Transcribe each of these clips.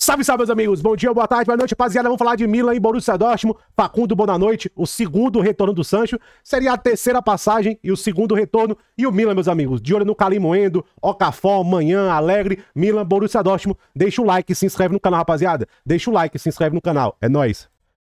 Salve, salve, meus amigos. Bom dia, boa tarde, boa noite, rapaziada. Vamos falar de Milan e Borussia Dortmund. Facundo, boa noite. O segundo retorno do Sancho. Seria a terceira passagem e o segundo retorno. E o Milan, meus amigos. De olho no Calimoendo, Okafor, Manhã, Alegre, Milan, Borussia Dortmund. Deixa o like e se inscreve no canal, rapaziada. Deixa o like e se inscreve no canal. É nóis.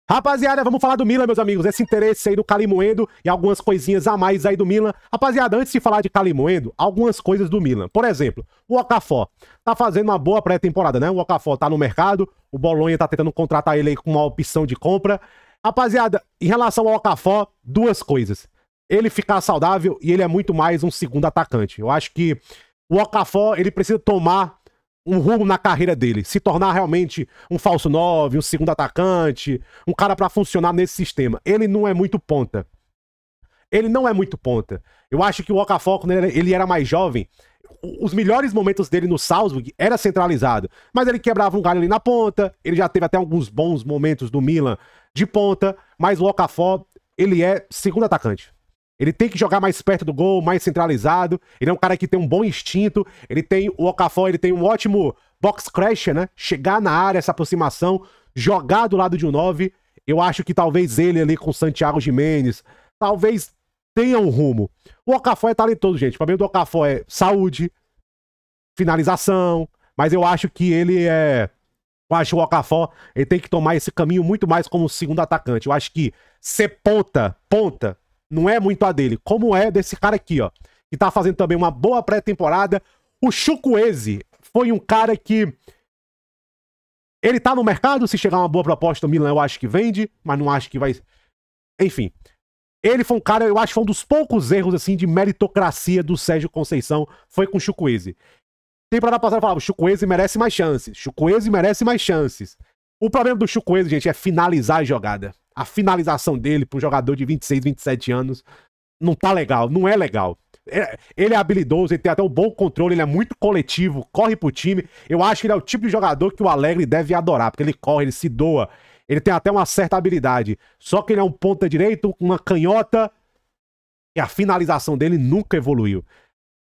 Rapaziada, vamos falar do Milan, meus amigos. Esse interesse aí do Calimoendo e algumas coisinhas a mais aí do Milan. Rapaziada, antes de falar de Calimoendo, algumas coisas do Milan. Por exemplo, o Okafor tá fazendo uma boa pré-temporada, né? O Okafor tá no mercado, o Bolonha tá tentando contratar ele aí com uma opção de compra. Rapaziada, em relação ao Okafor, duas coisas. Ele ficar saudável e ele é muito mais um segundo atacante. Eu acho que o Okafor, ele precisa tomar um rumo na carreira dele, se tornar realmente um falso 9, um segundo atacante, um cara pra funcionar nesse sistema. Ele não é muito ponta. Ele não é muito ponta. Eu acho que o Okafor, quando ele era mais jovem, os melhores momentos dele no Salzburg era centralizado, mas ele quebrava um galho ali na ponta, ele já teve até alguns bons momentos do Milan de ponta, mas o Okafor, ele é segundo atacante. Ele tem que jogar mais perto do gol, mais centralizado. Ele é um cara que tem um bom instinto. O Okafor, ele tem um ótimo box crasher, né? Chegar na área, essa aproximação, jogar do lado de um 9. Eu acho que talvez ele ali com o Santiago Giménez, talvez tenha um rumo. O Okafor é talentoso, gente. O problema do Okafor é saúde, finalização, mas eu acho que ele é... Eu acho que o Okafor, ele tem que tomar esse caminho muito mais como segundo atacante. Eu acho que ser ponta, não é muito a dele, como é desse cara aqui, ó, que tá fazendo também uma boa pré-temporada. O Chukwueze foi um cara que ele tá no mercado, se chegar uma boa proposta do Milan, eu acho que vende, mas não acho que vai... Enfim, ele foi um cara, eu acho que foi um dos poucos erros, assim, de meritocracia do Sérgio Conceição, foi com o Chukwueze. Temporada passada eu falava, o Chukwueze merece mais chances, Chukwueze merece mais chances. O problema do Chukwueze, gente, é finalizar a jogada. A finalização dele para um jogador de 26, 27 anos não tá legal, não é legal. Ele é habilidoso, ele tem até um bom controle, ele é muito coletivo, corre pro time. Eu acho que ele é o tipo de jogador que o Alegre deve adorar, porque ele corre, ele se doa, ele tem até uma certa habilidade. Só que ele é um ponta direito, uma canhota, e a finalização dele nunca evoluiu.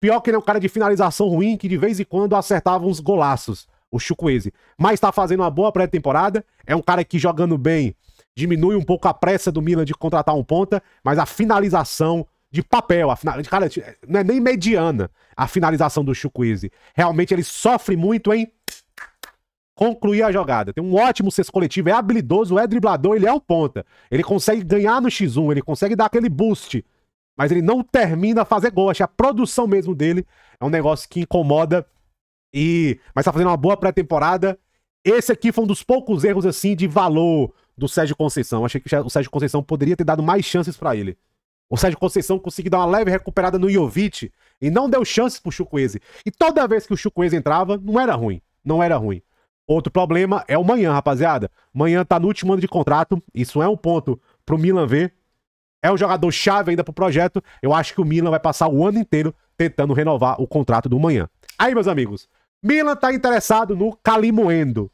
Pior que ele é um cara de finalização ruim, que de vez em quando acertava uns golaços, o Chukwueze. Mas tá fazendo uma boa pré-temporada, é um cara que jogando bem diminui um pouco a pressa do Milan de contratar um ponta, mas a finalização de papel, cara, não é nem mediana a finalização do Chukwueze. Realmente ele sofre muito em concluir a jogada. Tem um ótimo senso coletivo, é habilidoso, é driblador, ele é um ponta. Ele consegue ganhar no X1, ele consegue dar aquele boost, mas ele não termina a fazer gol. Acho que a produção mesmo dele é um negócio que incomoda, mas tá fazendo uma boa pré-temporada. Esse aqui foi um dos poucos erros, assim, de valor do Sérgio Conceição. Achei que o Sérgio Conceição poderia ter dado mais chances pra ele. O Sérgio Conceição conseguiu dar uma leve recuperada no Jovic e não deu chances pro Chukwueze. E toda vez que o Chukwueze entrava, não era ruim. Não era ruim. Outro problema é o Manhã, rapaziada. Manhã tá no último ano de contrato. Isso é um ponto pro Milan ver. É um jogador chave ainda pro projeto. Eu acho que o Milan vai passar o ano inteiro tentando renovar o contrato do Manhã. Aí, meus amigos, Milan tá interessado no Calimoendo.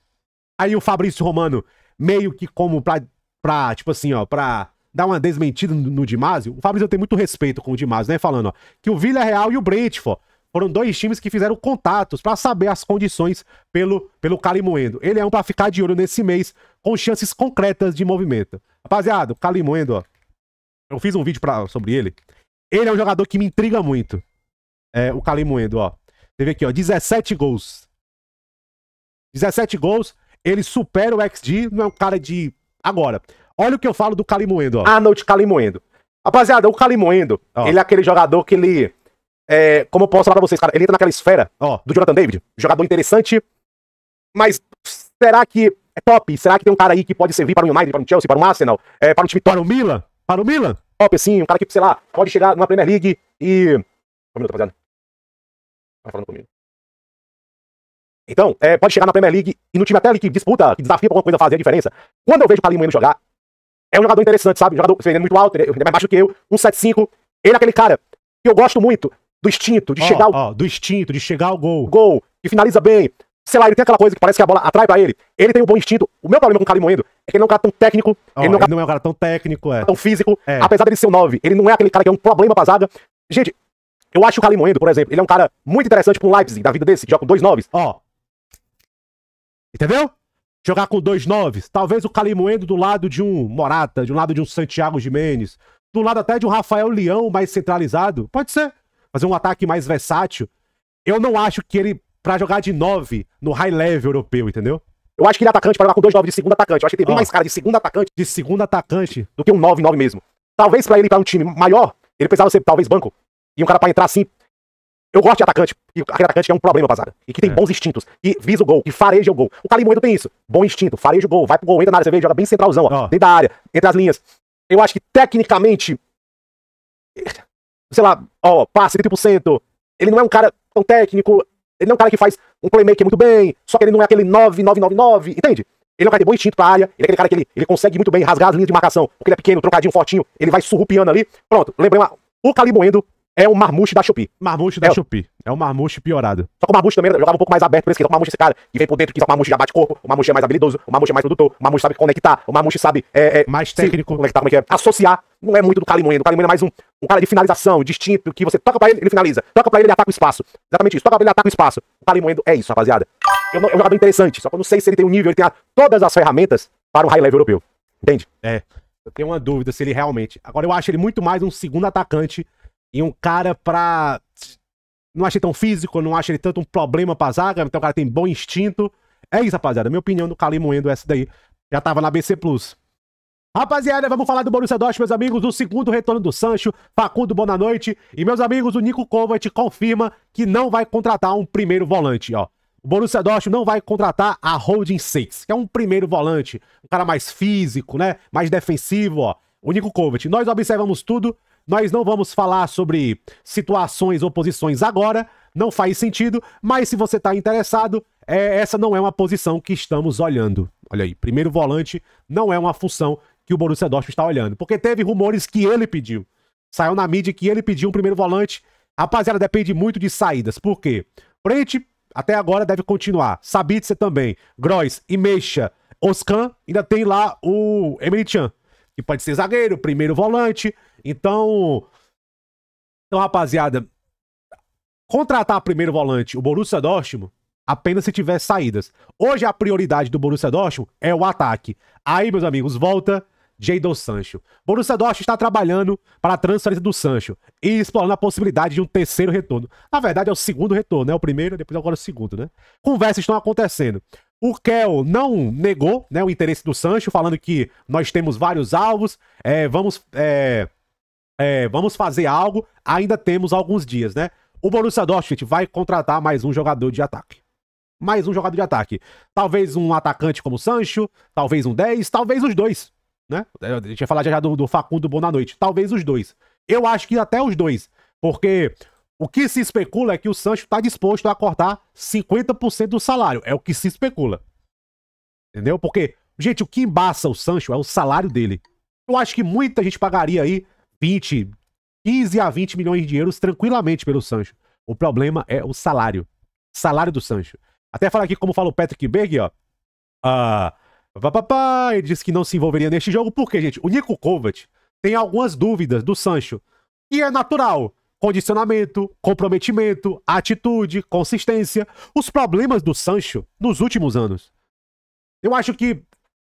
Aí o Fabrício Romano, meio que como pra tipo assim, ó, pra dar uma desmentida no Di Marzio, o Fabrício tem muito respeito com o Di Marzio, né, falando, ó, que o Villarreal e o Brentford foram dois times que fizeram contatos pra saber as condições pelo Calimoendo. Ele é um pra ficar de olho nesse mês, com chances concretas de movimento. Rapaziada, o Calimoendo, ó, eu fiz um vídeo sobre ele. Ele é um jogador que me intriga muito. O Calimoendo, ó. Você vê aqui, ó, 17 gols. 17 gols, ele supera o XG, não é um cara de... Agora, olha o que eu falo do Calimoendo, ó. Arnold Calimoendo. Rapaziada, o Calimoendo, ele é aquele jogador que ele... como eu posso falar pra vocês, cara, ele entra naquela esfera, ó, do Jonathan David. Jogador interessante, mas será que é top? Será que tem um cara aí que pode servir para o United, para o Chelsea, para o Arsenal, para o time para o Milan? Para o Milan? Top, assim, um cara que, sei lá, pode chegar numa Premier League e... Um minuto, rapaziada. Vai falando comigo. Então, pode chegar na Premier League e no time até ali que disputa, que desafia pra alguma coisa fazer a diferença. Quando eu vejo o Calimoendo jogar, é um jogador interessante, sabe? Um jogador que é muito alto, ele é mais baixo que eu, 1,75. Ele é aquele cara que eu gosto muito do instinto, de chegar ao... do instinto, de chegar ao gol. Gol, que finaliza bem. Sei lá, ele tem aquela coisa que parece que a bola atrai pra ele. Ele tem um bom instinto. O meu problema com o Calimoendo é que ele não é um cara tão técnico. Ele não é um cara tão técnico, tão físico. Apesar dele ser um 9, ele não é aquele cara que é um problema pra zaga. Gente, eu acho o Calimoendo, por exemplo, ele é um cara muito interessante pra um Leipzig da vida desse, que joga com 2 9s. Ó. Entendeu? Jogar com 2 9s. Talvez o Calimoendo do lado de um Morata, de um lado de um Santiago Gimenez, do lado até de um Rafael Leão mais centralizado. Pode ser. Fazer um ataque mais versátil. Eu não acho que ele, pra jogar de 9 no high level europeu, entendeu? Eu acho que ele é atacante pra jogar com 2 9 de segundo atacante. Eu acho que ele tem bem mais cara de segundo atacante do que um 9 mesmo. Talvez pra ele ir pra um time maior, ele precisava ser talvez banco. E um cara pra entrar assim. Eu gosto de atacante, e aquele atacante que é um problema, rapaziada. E que tem bons instintos, que visa o gol, que fareja o gol. O Calimoendo tem isso. Bom instinto, fareja o gol, vai pro gol, entra na área, você vê, joga bem centralzão, ó, dentro da área, entre as linhas. Eu acho que tecnicamente, sei lá, ó, passe 30%. Ele não é um cara tão técnico, ele não é um cara que faz um playmaker muito bem, só que ele não é aquele 9-9-9-9, entende? Ele é um cara que tem bom instinto pra área, ele é aquele cara que ele consegue muito bem rasgar as linhas de marcação, porque ele é pequeno, trocadinho, fortinho, ele vai surrupiando ali. Pronto, lembrei o Calimoendo é o Marmouche da Shopee. Marmouche da Shopee. É o Marmouche piorado. Só que o Marmouche também jogava um pouco mais aberto por esquerda. O Marmouche é esse cara que vem por dentro, que só o Marmouche já bate corpo. O Marmouche é mais habilidoso. O Marmouche é mais produtor. O Marmouche sabe conectar. O Marmouche sabe... mais técnico. Conectar, como é que é? Associar. Não é muito do Calimoendo. O Calimoendo é mais um cara de finalização, distinto, que você toca pra ele, ele finaliza. Toca pra ele, ele ataca o espaço. Exatamente isso. Toca pra ele, ele ataca o espaço. O Calimoendo é isso, rapaziada. É um jogador interessante. Só que eu não sei se ele tem um nível, ele tem todas as ferramentas para um high level europeu. Entende? Eu tenho uma dúvida se ele realmente... Agora, eu acho ele muito mais um segundo atacante e um cara pra... Não achei tão físico, não acho ele tanto um problema pra zaga, então o cara tem bom instinto. É isso, rapaziada. Minha opinião do Calimoendo é essa daí. Já tava na BC Plus. Rapaziada, vamos falar do Borussia Dortmund, meus amigos, do segundo retorno do Sancho, Facundo, boa noite. E, meus amigos, o Niko Kovac confirma que não vai contratar um primeiro volante, ó. O Borussia Dortmund não vai contratar a Holding Six, que é um primeiro volante, um cara mais físico, né, mais defensivo, ó. O Niko Kovac. Nós observamos tudo. Nós não vamos falar sobre situações ou posições agora, não faz sentido, mas se você está interessado, essa não é uma posição que estamos olhando. Olha aí, primeiro volante não é uma função que o Borussia Dortmund está olhando, porque teve rumores que ele pediu. Saiu na mídia que ele pediu um primeiro volante. Rapaziada, depende muito de saídas. Por quê? Frente, até agora deve continuar. Sabitzer também. Gross e Mecha. Oscan, ainda tem lá o Emre Can, que pode ser zagueiro, primeiro volante. Então, rapaziada, contratar primeiro volante o Borussia Dortmund apenas se tiver saídas. Hoje a prioridade do Borussia Dortmund é o ataque. Aí, meus amigos, volta Jadon Sancho. Borussia Dortmund está trabalhando para a transferência do Sancho e explorando a possibilidade de um terceiro retorno. Na verdade é o segundo retorno, né? O primeiro, depois agora o segundo, né? Conversas estão acontecendo. O Kel não negou, né, o interesse do Sancho, falando que nós temos vários alvos, vamos fazer algo, ainda temos alguns dias, né? O Borussia Dortmund vai contratar mais um jogador de ataque. Mais um jogador de ataque. Talvez um atacante como o Sancho, talvez um 10, talvez os dois, né? A gente ia falar já do Facundo Boa Noite. Talvez os dois. Eu acho que até os dois, porque o que se especula é que o Sancho está disposto a cortar 50% do salário. É o que se especula. Entendeu? Porque, gente, o que embaça o Sancho é o salário dele. Eu acho que muita gente pagaria aí 15 a 20 milhões de euros tranquilamente pelo Sancho. O problema é o salário. Salário do Sancho. Até falar aqui como fala o Patrick Berg, ó. Ele disse que não se envolveria neste jogo. Por quê, gente? O Niko Kovac tem algumas dúvidas do Sancho. E é natural. Condicionamento, comprometimento, atitude, consistência. Os problemas do Sancho nos últimos anos. Eu acho que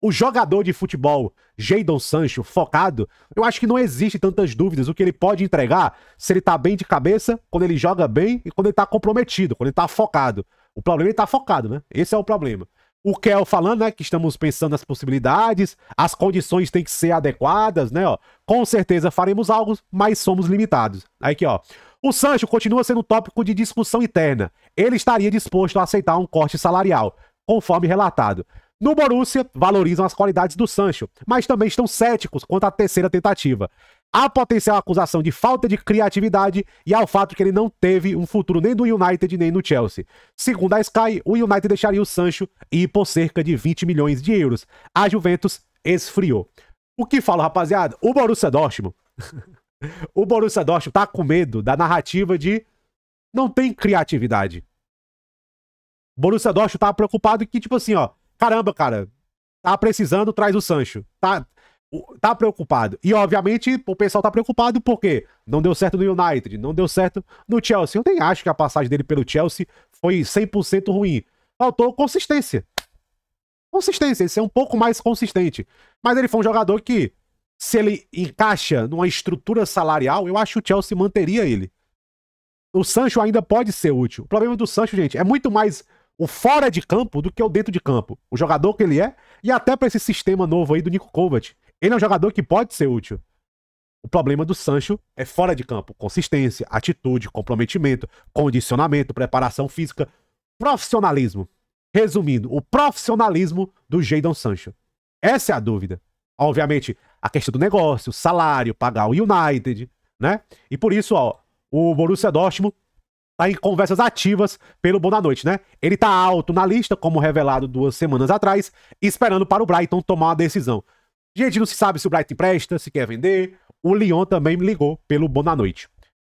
o jogador de futebol, Jadon Sancho, focado, eu acho que não existe tantas dúvidas o que ele pode entregar se ele tá bem de cabeça, quando ele joga bem e quando ele tá comprometido, quando ele tá focado. O problema é ele tá focado, né? Esse é o problema. O Kel falando, né, que estamos pensando nas possibilidades, as condições têm que ser adequadas, né, ó. Com certeza faremos algo, mas somos limitados. Aí aqui, ó. O Sancho continua sendo tópico de discussão interna. Ele estaria disposto a aceitar um corte salarial, conforme relatado. No Borussia, valorizam as qualidades do Sancho, mas também estão céticos quanto à terceira tentativa. Há potencial acusação de falta de criatividade e ao fato que ele não teve um futuro nem no United nem no Chelsea. Segundo a Sky, o United deixaria o Sancho ir por cerca de 20 milhões de euros. A Juventus esfriou. O que fala, rapaziada? O Borussia Dortmund... o Borussia Dortmund tá com medo da narrativa de não tem criatividade. O Borussia Dortmund tá preocupado que, tipo assim, ó, caramba, cara, tá precisando, traz o Sancho. Tá preocupado. E, obviamente, o pessoal tá preocupado porque não deu certo no United, não deu certo no Chelsea. Eu nem acho que a passagem dele pelo Chelsea foi 100% ruim. Faltou consistência. Consistência, ele ser um pouco mais consistente. Mas ele foi um jogador que, se ele encaixa numa estrutura salarial, eu acho que o Chelsea manteria ele. O Sancho ainda pode ser útil. O problema do Sancho, gente, é muito mais o fora de campo do que o dentro de campo. O jogador que ele é, e até para esse sistema novo aí do Niko Kovac. Ele é um jogador que pode ser útil. O problema do Sancho é fora de campo. Consistência, atitude, comprometimento, condicionamento, preparação física, profissionalismo. Resumindo, o profissionalismo do Jadon Sancho. Essa é a dúvida. Obviamente, a questão do negócio, salário, pagar o United, né? E por isso, ó, o Borussia Dortmund tá em conversas ativas pelo Boa Noite, né? Ele tá alto na lista, como revelado 2 semanas atrás, esperando para o Brighton tomar uma decisão. Gente, não se sabe se o Brighton empresta, se quer vender. O Lyon também me ligou pelo Boa Noite.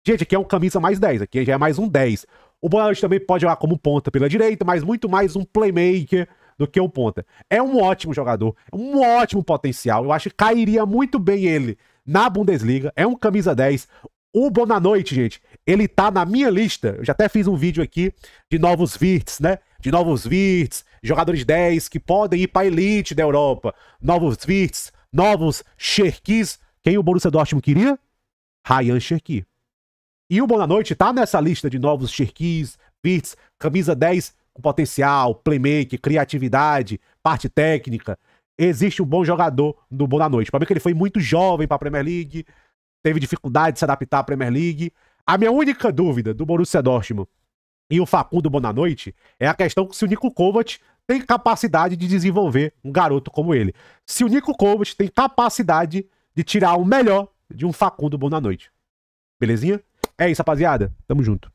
Gente, aqui é um camisa mais 10, aqui já é mais um 10. O Boa Noite também pode jogar como ponta pela direita, mas muito mais um playmaker do que um ponta. É um ótimo jogador, um ótimo potencial. Eu acho que cairia muito bem ele na Bundesliga. É um camisa 10. O Boa Noite, gente, ele tá na minha lista. Eu já até fiz um vídeo aqui de novos Wirtz, né? De novos Wirtz, jogadores 10 que podem ir pra elite da Europa. Novos Wirtz, novos Cherkis. Quem o Borussia Dortmund queria? Ryan Cherki. E o Boa Noite tá nessa lista de novos Cherkis, Wirtz, camisa 10 com potencial, playmaker, criatividade, parte técnica. Existe um bom jogador do Boa Noite. O problema é que ele foi muito jovem pra Premier League, teve dificuldade de se adaptar à Premier League. A minha única dúvida do Borussia Dortmund e o Facundo Boa Noite é a questão se o Niko Kovac tem capacidade de desenvolver um garoto como ele. Se o Niko Kovac tem capacidade de tirar o melhor de um Facundo Boa Noite. Belezinha? É isso, rapaziada. Tamo junto.